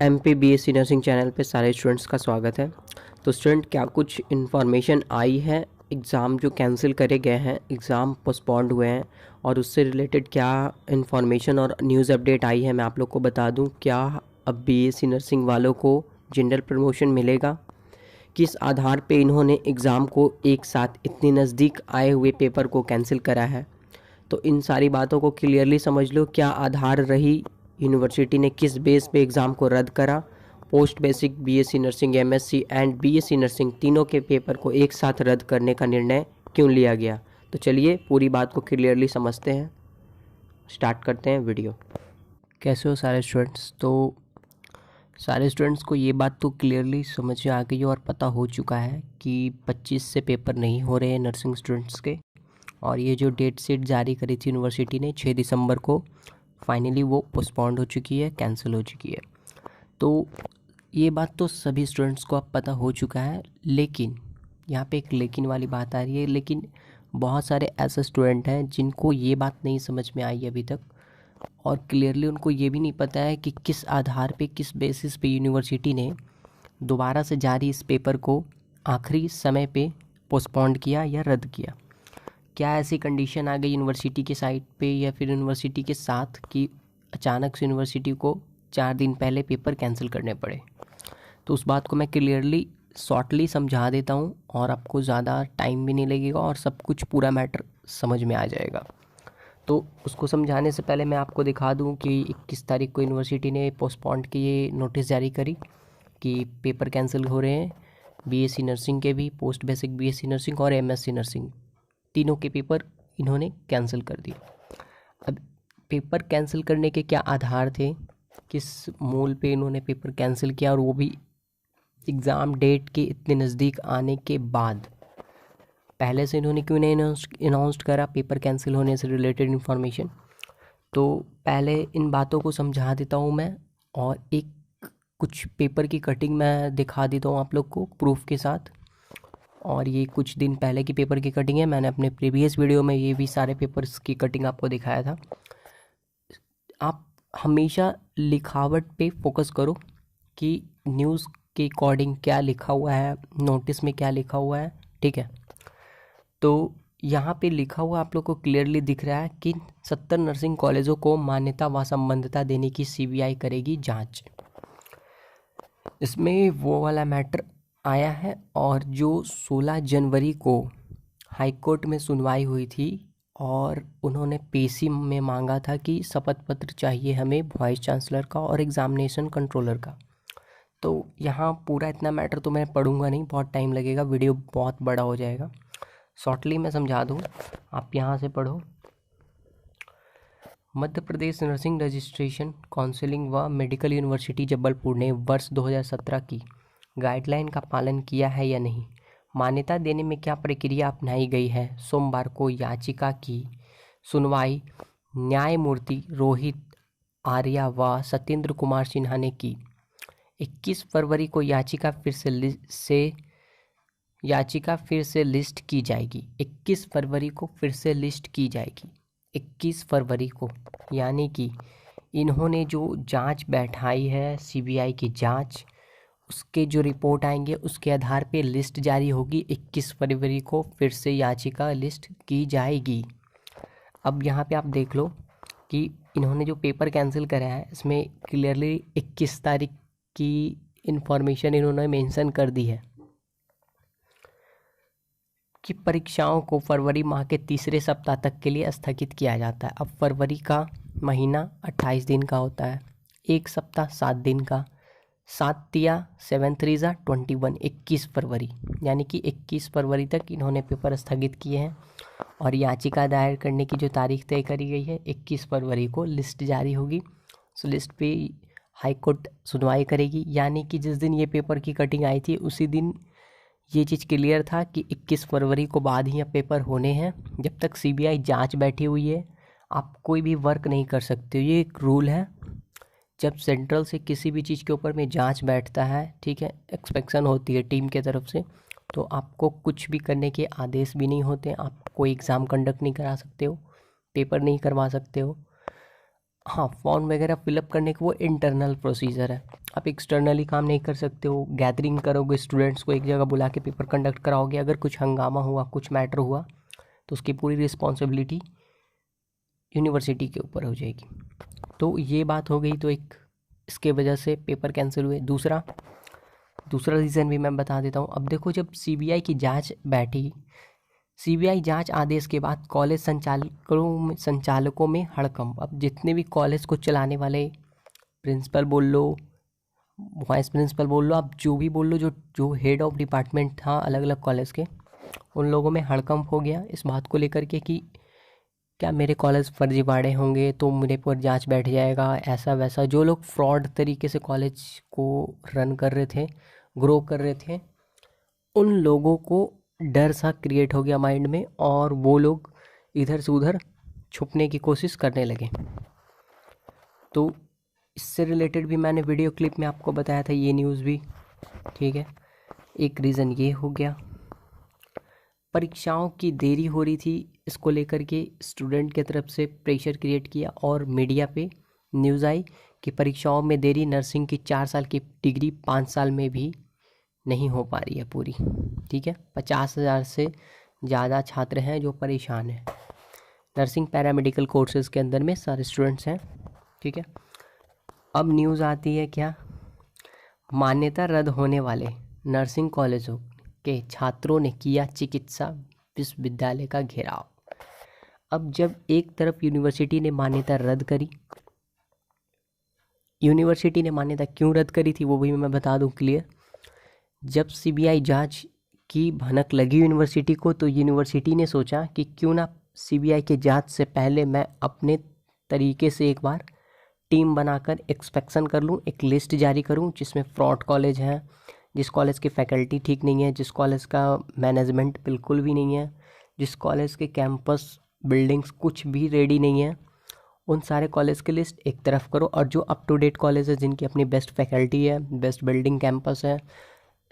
MP BSc nursing channel पे सारे students का स्वागत है। तो स्टूडेंट, क्या कुछ इन्फॉर्मेशन आई है? एग्ज़ाम जो कैंसिल करे गए हैं, एग्ज़ाम पोस्टपोन्ड हुए हैं, और उससे रिलेटेड क्या इन्फॉर्मेशन और न्यूज़ अपडेट आई है मैं आप लोग को बता दूं। क्या अब BSc नर्सिंग वालों को जनरल प्रमोशन मिलेगा? किस आधार पे इन्होंने एग्ज़ाम को एक साथ इतने नज़दीक आए हुए पेपर को कैंसिल करा है? तो इन सारी बातों को क्लियरली समझ लो। क्या आधार रही? यूनिवर्सिटी ने किस बेस पे एग्ज़ाम को रद्द करा? Post basic BSc nursing, MSc and BSc nursing तीनों के पेपर को एक साथ रद्द करने का निर्णय क्यों लिया गया? तो चलिए पूरी बात को क्लियरली समझते हैं, स्टार्ट करते हैं वीडियो। कैसे हो सारे स्टूडेंट्स? तो सारे स्टूडेंट्स को ये बात तो क्लियरली समझ में आ गई और पता हो चुका है कि 25 से पेपर नहीं हो रहे हैं नर्सिंग स्टूडेंट्स के। और ये जो डेट शीट जारी करी थी यूनिवर्सिटी ने 6 दिसंबर को, फाइनली वो पोस्टपोन्ड हो चुकी है, कैंसिल हो चुकी है। तो ये बात तो सभी स्टूडेंट्स को अब पता हो चुका है, लेकिन यहाँ पे एक लेकिन वाली बात आ रही है। लेकिन बहुत सारे ऐसे स्टूडेंट हैं जिनको ये बात नहीं समझ में आई अभी तक, और क्लियरली उनको ये भी नहीं पता है कि किस आधार पे, किस बेसिस पे यूनिवर्सिटी ने दोबारा से जारी इस पेपर को आखिरी समय पे पोस्टपोन्ड किया या रद्द किया। क्या ऐसी कंडीशन आ गई यूनिवर्सिटी के साइट पे या फिर यूनिवर्सिटी के साथ कि अचानक से यूनिवर्सिटी को 4 दिन पहले पेपर कैंसिल करने पड़े? तो उस बात को मैं क्लियरली शॉर्टली समझा देता हूँ और आपको ज़्यादा टाइम भी नहीं लगेगा और सब कुछ पूरा मैटर समझ में आ जाएगा। तो उसको समझाने से पहले मैं आपको दिखा दूँ कि 21 तारीख को यूनिवर्सिटी ने पोस्टपोन्ड की ये नोटिस जारी करी कि पेपर कैंसिल हो रहे हैं। BSc नर्सिंग के भी, पोस्ट बेसिक BSc नर्सिंग और MSc नर्सिंग तीनों के पेपर इन्होंने कैंसिल कर दिए। अब पेपर कैंसिल करने के क्या आधार थे, किस मूल पे इन्होंने पेपर कैंसिल किया, और वो भी एग्ज़ाम डेट के इतने नज़दीक आने के बाद? पहले से इन्होंने क्यों नहीं अनाउंस्ड करा पेपर कैंसिल होने से रिलेटेड इन्फॉर्मेशन? तो पहले इन बातों को समझा देता हूँ मैं, और एक कुछ पेपर की कटिंग मैं दिखा देता हूँ आप लोग को प्रूफ के साथ। और ये कुछ दिन पहले की पेपर की कटिंग है, मैंने अपने प्रीवियस वीडियो में ये भी सारे पेपर्स की कटिंग आपको दिखाया था। आप हमेशा लिखावट पे फोकस करो कि न्यूज़ के अकॉर्डिंग क्या लिखा हुआ है, नोटिस में क्या लिखा हुआ है, ठीक है। तो यहाँ पे लिखा हुआ आप लोग को क्लियरली दिख रहा है कि 70 नर्सिंग कॉलेजों को मान्यता व संबद्धता देने की CBI करेगी जांच। इसमें वो वाला मैटर आया है, और जो 16 जनवरी को हाईकोर्ट में सुनवाई हुई थी और उन्होंने पेशी में मांगा था कि शपथ पत्र चाहिए हमें वाइस चांसलर का और एग्ज़ामिनेशन कंट्रोलर का। तो यहाँ पूरा इतना मैटर तो मैं पढ़ूंगा नहीं, बहुत टाइम लगेगा, वीडियो बहुत बड़ा हो जाएगा। शॉर्टली मैं समझा दूँ, आप यहाँ से पढ़ो। Madhya Pradesh nursing registration counselling व मेडिकल यूनिवर्सिटी जबलपुर ने वर्ष 2017 की गाइडलाइन का पालन किया है या नहीं, मान्यता देने में क्या प्रक्रिया अपनाई गई है। सोमवार को याचिका की सुनवाई न्यायमूर्ति रोहित आर्या व सत्येंद्र कुमार सिन्हा ने की। 21 फरवरी को याचिका फिर से लिस्ट की जाएगी। 21 फरवरी को फिर से लिस्ट की जाएगी। 21 फरवरी को, यानी कि इन्होंने जो जांच बैठाई है CBI की जांच, उसके जो रिपोर्ट आएंगे उसके आधार पे लिस्ट जारी होगी। 21 फरवरी को फिर से याचिका लिस्ट की जाएगी। अब यहाँ पे आप देख लो कि इन्होंने जो पेपर कैंसिल करा है इसमें क्लियरली 21 तारीख की इन्फॉर्मेशन इन्होंने मेंशन कर दी है कि परीक्षाओं को फरवरी माह के तीसरे सप्ताह तक के लिए स्थगित किया जाता है। अब फरवरी का महीना 28 दिन का होता है, एक सप्ताह 7 दिन का, 7 तिया 7 3 21, 21 फरवरी, यानी कि 21 फरवरी तक इन्होंने पेपर स्थगित किए हैं। और याचिका दायर करने की जो तारीख तय करी गई है 21 फरवरी को लिस्ट जारी होगी। सो लिस्ट पे हाई कोर्ट सुनवाई करेगी, यानी कि जिस दिन ये पेपर की कटिंग आई थी उसी दिन ये चीज़ क्लियर था कि 21 फरवरी को बाद ही अब पेपर होने हैं। जब तक CBI जांच बैठी हुई है आप कोई भी वर्क नहीं कर सकते हो, ये एक रूल है। जब सेंट्रल से किसी भी चीज़ के ऊपर में जांच बैठता है, ठीक है, एक्सपेक्शन होती है टीम के तरफ से, तो आपको कुछ भी करने के आदेश भी नहीं होते। आप कोई एग्ज़ाम कंडक्ट नहीं करा सकते हो, पेपर नहीं करवा सकते हो। हाँ, फॉर्म वगैरह फिलअप करने का वो इंटरनल प्रोसीजर है, आप एक्सटर्नली काम नहीं कर सकते हो, गैदरिंग करोगे स्टूडेंट्स को एक जगह बुला के पेपर कंडक्ट कराओगे, अगर कुछ हंगामा हुआ, कुछ मैटर हुआ तो उसकी पूरी रिस्पॉन्सिबिलिटी यूनिवर्सिटी के ऊपर हो जाएगी। तो ये बात हो गई, तो एक इसके वजह से पेपर कैंसिल हुए। दूसरा रीज़न भी मैं बता देता हूँ। अब देखो, जब सीबीआई की जांच बैठी, सीबीआई जांच आदेश के बाद कॉलेज संचालकों में हड़कंप। अब जितने भी कॉलेज को चलाने वाले, प्रिंसिपल बोल लो, वाइस प्रिंसिपल बोल लो, आप जो भी बोल लो, जो हेड ऑफ डिपार्टमेंट था अलग अलग कॉलेज के, उन लोगों में हड़कंप हो गया इस बात को लेकर के कि क्या मेरे कॉलेज फर्जीवाड़े होंगे तो मेरे पर जांच बैठ जाएगा, ऐसा वैसा। जो लोग फ्रॉड तरीके से कॉलेज को रन कर रहे थे, ग्रो कर रहे थे, उन लोगों को डर सा क्रिएट हो गया माइंड में, और वो लोग इधर से उधर छुपने की कोशिश करने लगे। तो इससे रिलेटेड भी मैंने वीडियो क्लिप में आपको बताया था, ये न्यूज़ भी, ठीक है। एक रीज़न ये हो गया। परीक्षाओं की देरी हो रही थी, इसको लेकर के स्टूडेंट की तरफ से प्रेशर क्रिएट किया और मीडिया पे न्यूज़ आई कि परीक्षाओं में देरी, नर्सिंग की 4 साल की डिग्री 5 साल में भी नहीं हो पा रही है पूरी, ठीक है। 50,000 से ज़्यादा छात्र हैं जो परेशान हैं। नर्सिंग पैरामेडिकल कोर्सेज़ के अंदर में सारे स्टूडेंट्स हैं, ठीक है। अब न्यूज़ आती है क्या, मान्यता रद्द होने वाले नर्सिंग कॉलेजों के छात्रों ने किया चिकित्सा विश्वविद्यालय का घेराव। अब जब एक तरफ यूनिवर्सिटी ने मान्यता रद्द करी, यूनिवर्सिटी ने मान्यता क्यों रद्द करी थी वो भी मैं बता दूं क्लियर। जब सीबीआई जांच की भनक लगी यूनिवर्सिटी को, तो यूनिवर्सिटी ने सोचा कि क्यों ना सीबीआई के जांच से पहले मैं अपने तरीके से एक बार टीम बनाकर इंस्पेक्शन कर लूँ, एक लिस्ट जारी करूँ जिसमें फ्रॉड कॉलेज हैं, जिस कॉलेज की फैकल्टी ठीक नहीं है, जिस कॉलेज का मैनेजमेंट बिल्कुल भी नहीं है, जिस कॉलेज के कैंपस बिल्डिंग्स कुछ भी रेडी नहीं है, उन सारे कॉलेज की लिस्ट एक तरफ करो। और जो अप टू डेट कॉलेज है, जिनकी अपनी बेस्ट फैकल्टी है, बेस्ट बिल्डिंग कैंपस है,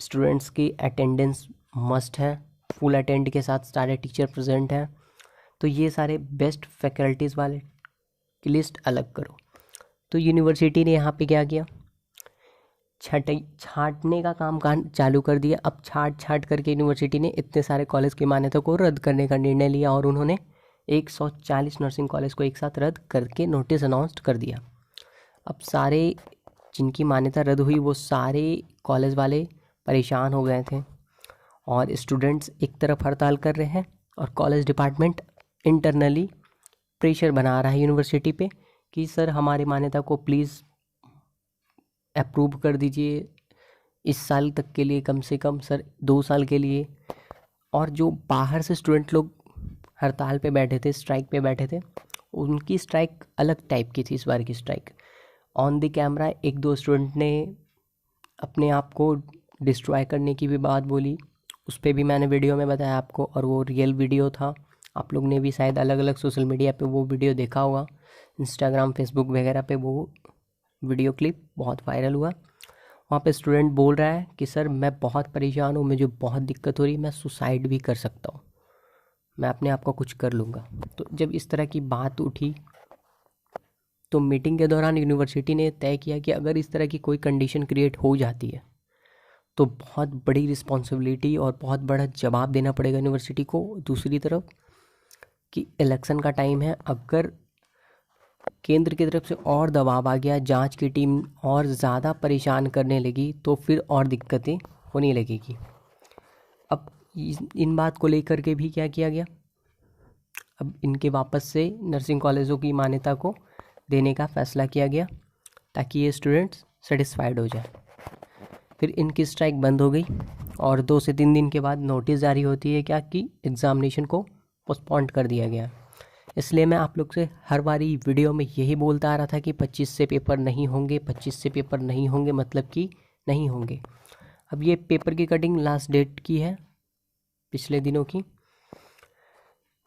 स्टूडेंट्स की अटेंडेंस मस्ट है, फुल अटेंड के साथ सारे टीचर प्रेजेंट हैं, तो ये सारे बेस्ट फैकल्टीज़ वाले की लिस्ट अलग करो। तो यूनिवर्सिटी ने यहाँ पे क्या किया, छांटने का काम चालू कर दिया। अब छाट करके यूनिवर्सिटी ने इतने सारे कॉलेज की मान्यता को रद्द करने का निर्णय लिया, और उन्होंने 140 नर्सिंग कॉलेज को एक साथ रद्द करके नोटिस अनाउंस कर दिया। अब सारे जिनकी मान्यता रद्द हुई वो सारे कॉलेज वाले परेशान हो गए थे, और स्टूडेंट्स एक तरफ हड़ताल कर रहे हैं, और कॉलेज डिपार्टमेंट इंटरनली प्रेशर बना रहा है यूनिवर्सिटी पे कि सर हमारी मान्यता को प्लीज़ अप्रूव कर दीजिए इस साल तक के लिए, कम से कम सर 2 साल के लिए। और जो बाहर से स्टूडेंट लोग हड़ताल पे बैठे थे, स्ट्राइक पे बैठे थे, उनकी स्ट्राइक अलग टाइप की थी। इस बार की स्ट्राइक ऑन द कैमरा एक दो स्टूडेंट ने अपने आप को डिस्ट्रॉय करने की भी बात बोली, उस पर भी मैंने वीडियो में बताया आपको, और वो रियल वीडियो था। आप लोग ने भी शायद अलग अलग सोशल मीडिया पे वो वीडियो देखा होगा, इंस्टाग्राम, फेसबुक वगैरह पे वो वीडियो क्लिप बहुत वायरल हुआ। वहाँ पे स्टूडेंट बोल रहा है कि सर मैं बहुत परेशान हूँ, मुझे बहुत दिक्कत हो रही है, मैं सुसाइड भी कर सकता हूँ, मैं अपने आप को कुछ कर लूँगा। तो जब इस तरह की बात उठी, तो मीटिंग के दौरान यूनिवर्सिटी ने तय किया कि अगर इस तरह की कोई कंडीशन क्रिएट हो जाती है तो बहुत बड़ी रिस्पॉन्सिबिलिटी और बहुत बड़ा जवाब देना पड़ेगा यूनिवर्सिटी को। दूसरी तरफ कि इलेक्शन का टाइम है, अगर केंद्र की तरफ से और दबाव आ गया, जांच की टीम और ज़्यादा परेशान करने लगी, तो फिर और दिक्कतें होने लगेगी। अब इन बात को लेकर के भी क्या किया गया, अब इनके वापस से नर्सिंग कॉलेजों की मान्यता को देने का फैसला किया गया ताकि ये स्टूडेंट्स सेटिस्फाइड हो जाए। फिर इनकी स्ट्राइक बंद हो गई, और 2 से 3 दिन के बाद नोटिस जारी होती है क्या कि एग्ज़ामिनेशन को पोस्टपोन कर दिया गया। इसलिए मैं आप लोग से हर बारी वीडियो में यही बोलता आ रहा था कि 25 से पेपर नहीं होंगे, 25 से पेपर नहीं होंगे, मतलब कि नहीं होंगे। अब ये पेपर की कटिंग लास्ट डेट की है पिछले दिनों की।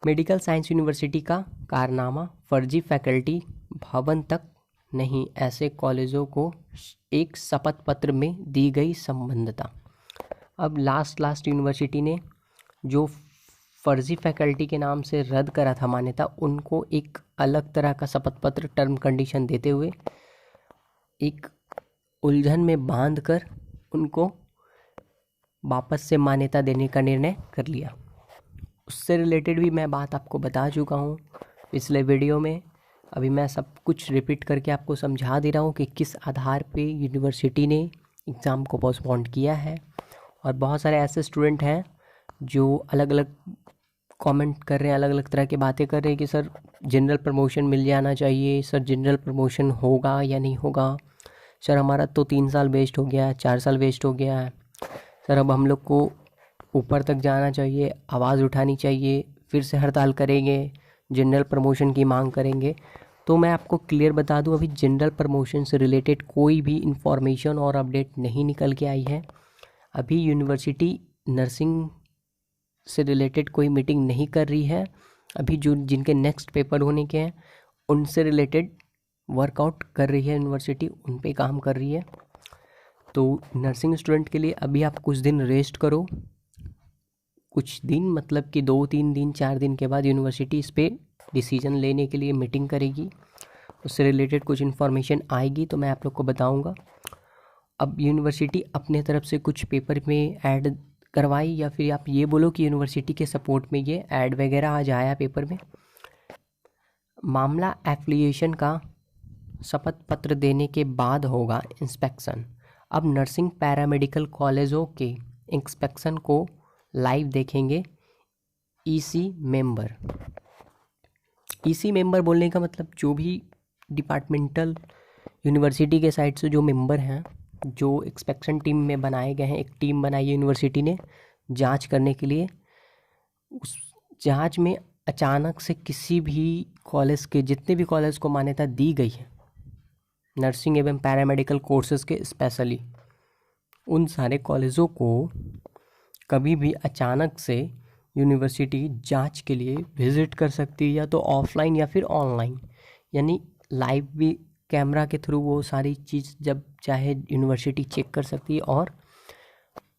मेडिकल साइंस यूनिवर्सिटी का कारनामा, फर्जी फैकल्टी, भवन तक नहीं, ऐसे कॉलेजों को एक शपथ पत्र में दी गई संबद्धता। अब लास्ट यूनिवर्सिटी ने जो फर्जी फैकल्टी के नाम से रद्द करा था मान्यता, उनको एक अलग तरह का शपथ पत्र, टर्म कंडीशन देते हुए एक उलझन में बांधकर उनको वापस से मान्यता देने का निर्णय कर लिया। उससे रिलेटेड भी मैं बात आपको बता चुका हूँ पिछले वीडियो में। अभी मैं सब कुछ रिपीट करके आपको समझा दे रहा हूँ कि किस आधार पे यूनिवर्सिटी ने एग्ज़ाम को पोस्टपोन किया है। और बहुत सारे ऐसे स्टूडेंट हैं जो अलग अलग कमेंट कर रहे हैं, अलग अलग तरह की बातें कर रहे हैं कि सर जनरल प्रमोशन मिल जाना चाहिए, सर जनरल प्रमोशन होगा या नहीं होगा, सर हमारा तो 3 साल वेस्ट हो गया है, 4 साल वेस्ट हो गया है, सर अब हम लोग को ऊपर तक जाना चाहिए, आवाज़ उठानी चाहिए, फिर से हड़ताल करेंगे, जनरल प्रमोशन की मांग करेंगे। तो मैं आपको क्लियर बता दूं, अभी जनरल प्रमोशन से रिलेटेड कोई भी इंफॉर्मेशन और अपडेट नहीं निकल के आई है। अभी यूनिवर्सिटी नर्सिंग से रिलेटेड कोई मीटिंग नहीं कर रही है। अभी जो जिनके नेक्स्ट पेपर होने के हैं उनसे रिलेटेड वर्कआउट कर रही है यूनिवर्सिटी, उन पे काम कर रही है। तो नर्सिंग स्टूडेंट के लिए अभी आप कुछ दिन रेस्ट करो। कुछ दिन मतलब कि 2-3 दिन 4 दिन के बाद यूनिवर्सिटी इस पर डिसीजन लेने के लिए मीटिंग करेगी। उससे रिलेटेड कुछ इन्फॉर्मेशन आएगी तो मैं आप लोग को बताऊंगा। अब यूनिवर्सिटी अपने तरफ से कुछ पेपर में ऐड करवाई, या फिर आप ये बोलो कि यूनिवर्सिटी के सपोर्ट में ये ऐड वगैरह आज आया पेपर में। मामला एफिलिएशन का शपथ पत्र देने के बाद होगा इंस्पेक्शन। अब नर्सिंग पैरामेडिकल कॉलेजों के इंस्पेक्शन को लाइव देखेंगे ईसी मेंबर। ईसी मेंबर बोलने का मतलब जो भी डिपार्टमेंटल यूनिवर्सिटी के साइड से जो मेंबर हैं, जो इंस्पेक्शन टीम में बनाए गए हैं, एक टीम बनाई है यूनिवर्सिटी ने जांच करने के लिए। उस जांच में अचानक से किसी भी कॉलेज के, जितने भी कॉलेज को मान्यता दी गई है नर्सिंग एवं पैरामेडिकल कोर्सेज के स्पेशली, उन सारे कॉलेजों को कभी भी अचानक से यूनिवर्सिटी जांच के लिए विज़िट कर सकती है, या तो ऑफलाइन या फिर ऑनलाइन, यानी लाइव भी कैमरा के थ्रू वो सारी चीज़ जब चाहे यूनिवर्सिटी चेक कर सकती है, और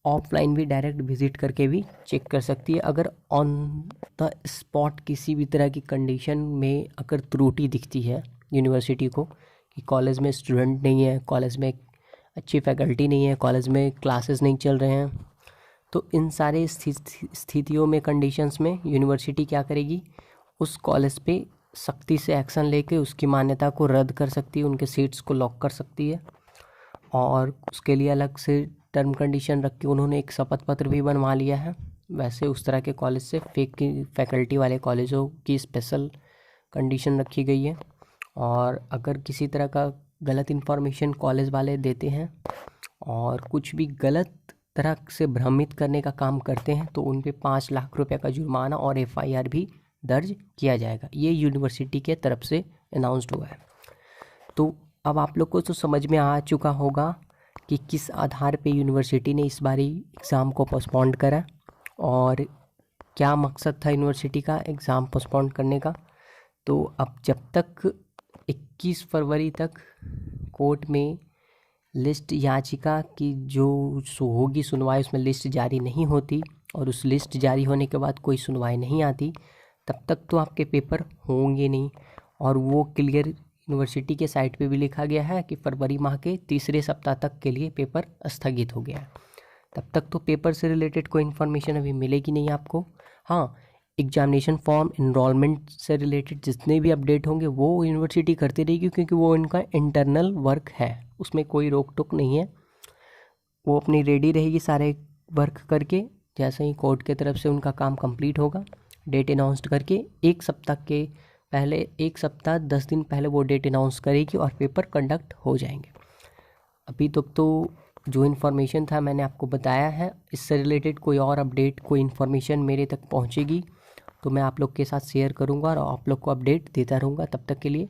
ऑफलाइन भी डायरेक्ट विज़िट करके भी चेक कर सकती है। अगर ऑन द स्पॉट किसी भी तरह की कंडीशन में अगर त्रुटि दिखती है यूनिवर्सिटी को कि कॉलेज में स्टूडेंट नहीं है, कॉलेज में अच्छी फैकल्टी नहीं है, कॉलेज में क्लासेस नहीं चल रहे हैं, तो इन सारे स्थितियों में, कंडीशंस में यूनिवर्सिटी क्या करेगी, उस कॉलेज पे सख्ती से एक्शन लेके उसकी मान्यता को रद्द कर सकती है, उनके सीट्स को लॉक कर सकती है। और उसके लिए अलग से टर्म कंडीशन रख के उन्होंने एक शपथ पत्र भी बनवा लिया है। वैसे उस तरह के कॉलेज से फैकल्टी वाले कॉलेजों की स्पेशल कंडीशन रखी गई है। और अगर किसी तरह का गलत इन्फॉर्मेशन कॉलेज वाले देते हैं और कुछ भी गलत तरह से भ्रमित करने का काम करते हैं तो उन पे 5 लाख रुपए का जुर्माना और एफआईआर भी दर्ज किया जाएगा। ये यूनिवर्सिटी के तरफ से अनाउंस्ड हुआ है। तो अब आप लोग को तो समझ में आ चुका होगा कि किस आधार पे यूनिवर्सिटी ने इस बारी एग्ज़ाम को पोस्टपोन करा और क्या मकसद था यूनिवर्सिटी का एग्ज़ाम पोस्टपोन करने का। तो अब जब तक 21 फरवरी तक कोर्ट में लिस्ट याचिका की जो होगी सुनवाई, उसमें लिस्ट जारी नहीं होती और उस लिस्ट जारी होने के बाद कोई सुनवाई नहीं आती, तब तक तो आपके पेपर होंगे नहीं। और वो क्लियर यूनिवर्सिटी के साइट पे भी लिखा गया है कि फरवरी माह के तीसरे सप्ताह तक के लिए पेपर स्थगित हो गया है। तब तक तो पेपर से रिलेटेड कोई इन्फॉर्मेशन अभी मिलेगी नहीं आपको। हाँ, एग्जामिनेशन फॉर्म, इनरोलमेंट से रिलेटेड जितने भी अपडेट होंगे वो यूनिवर्सिटी करती रहेगी, क्योंकि वो इनका इंटरनल वर्क है, उसमें कोई रोक टोक नहीं है। वो अपनी रेडी रहेगी सारे वर्क करके। जैसे ही कोर्ट के तरफ से उनका काम कंप्लीट होगा, डेट अनाउंस करके 1 सप्ताह के पहले, 1 सप्ताह 10 दिन पहले वो डेट अनाउंस करेगी और पेपर कंडक्ट हो जाएंगे। अभी तक तो जो इन्फॉर्मेशन था मैंने आपको बताया है। इससे रिलेटेड कोई और अपडेट, कोई इन्फॉर्मेशन मेरे तक पहुंचेगी तो मैं आप लोग के साथ शेयर करूंगा और आप लोग को अपडेट देता रहूंगा। तब तक के लिए